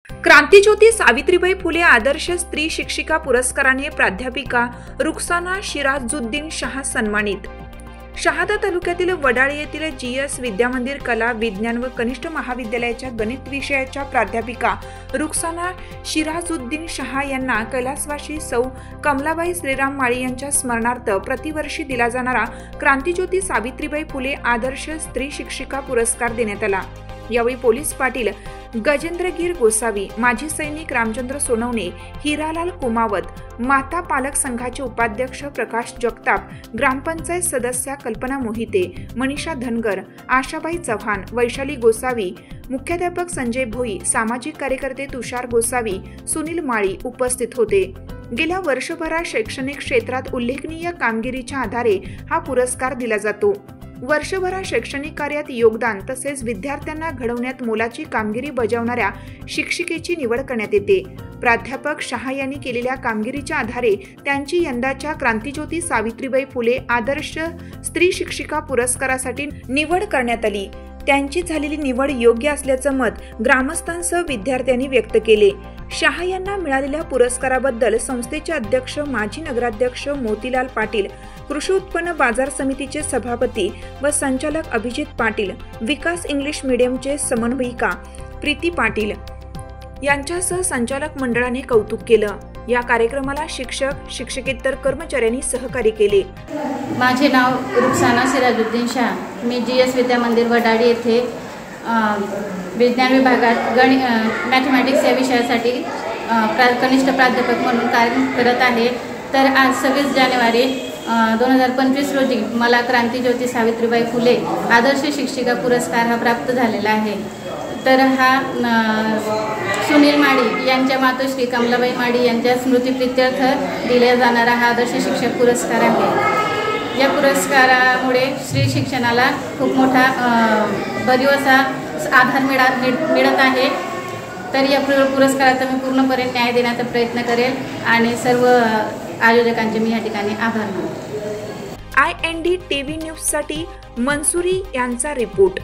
क्रांतिज्योती सावित्रीबाई फुले आदर्श स्त्री शिक्षिका पुरस्काराने प्राध्यापिका रुखसाना शिराजुद्दीन शाह सन्मानित। शहादा तालुक्यातील वडाळे येथील जीएस विद्यामंदिर कला विज्ञान व कनिष्ठ महाविद्यालयाच्या गणित विषयाच्या प्राध्यापिका रुखसाना शिराजुद्दीन शाह यांना कैलासवासी सौ कमलाबाई श्रीराम माळी यांच्या स्मरणार्थ प्रतिवर्षी दिला जाणारा क्रांतिज्योती सावित्रीबाई फुले आदर्श स्त्री शिक्षिका पुरस्कार देण्यात आला। यावेळी पोलीस पाटील गजेंद्रगीर गोसावी, माजी सैनिक रामचंद्र सोनवणे, हिरालाल कुमावत, माता पालक संघाचे उपाध्यक्ष प्रकाश जगताप, ग्रामपंचायत सदस्या कल्पना मोहिते, मनीषा धनगर, आशाबाई चव्हाण, वैशाली गोसावी, मुख्याध्यापक संजय भोई, सामाजिक कार्यकर्ते तुषार गोसावी, सुनील माळी उपस्थित होते। गेल्या वर्षभरात शैक्षणिक क्षेत्रात उल्लेखनीय कामगिरीच्या आधारे हा पुरस्कार दिला जातो। वर्षभरात शैक्षणिक कार्यात योगदान तसेच विद्यार्थ्यांना घडवण्यात मोलाची कामगिरी बजावणाऱ्या शिक्षिकेची निवड करण्यात येते। प्राध्यापक शाह यांनी केलेल्या कामगिरीच्या आधारे त्यांची यंदाच्या क्रांतिज्योती सावित्रीबाई फुले आदर्श स्त्री शिक्षिका पुरस्कारासाठी निवड करण्यात आली। त्यांची झालेली निवड योग्य असल्याचं मत ग्रामस्थांसह विद्यार्थ्यांनी व्यक्त केले। शाह यांना मिळालेल्या पुरस्काराबद्दल संस्थेचे अध्यक्ष माजी नगराध्यक्ष मोतीलाल पाटील, कृषी उत्पन्न बाजार समितीचे सभापती व संचालक अभिजित पाटील, विकास इंग्लिश मीडियमचे समन्वयिका प्रीती पाटील यांच्यासह संचालक मंडळाने कौतुक केलं। या कार्यक्रमाला शिक्षक शिक्षकेतर कर्मचाऱ्यांनी सहकार्य केले। माझे नाव रुखसाना शिराजुद्दीन शाह, मी जीएस विद्यामंदिर वडाळे येथे विज्ञान विभागात मॅथमॅटिक्स या विषयासाठी कनिष्ठ प्राध्यापक म्हणून कार्य करत आहे। तर आज 26 जानेवारी 2025 रोजी मला क्रांतिज्योती सावित्रीबाई फुले आदर्श शिक्षिका पुरस्कार हा प्राप्त झालेला आहे। तर हा सुनील माळी यांच्या मातोश्री कमलाबाई माळी यांच्या स्मृतिप्रीत्यर्थ दिला जाणारा हा आदर्श शिक्षक पुरस्कार आहे। या पुरस्कारामुळे स्त्री शिक्षणाला खूप मोठा भरीव असा आधार मिळत आहे। तर या पुरस्काराचा मी पूर्णपणे न्याय देण्याचा प्रयत्न करेल आणि सर्व आयोजकांचे मी या ठिकाणी आभार मानतो। IND TV न्यूजसाठी मनसुरी यांचा रिपोर्ट।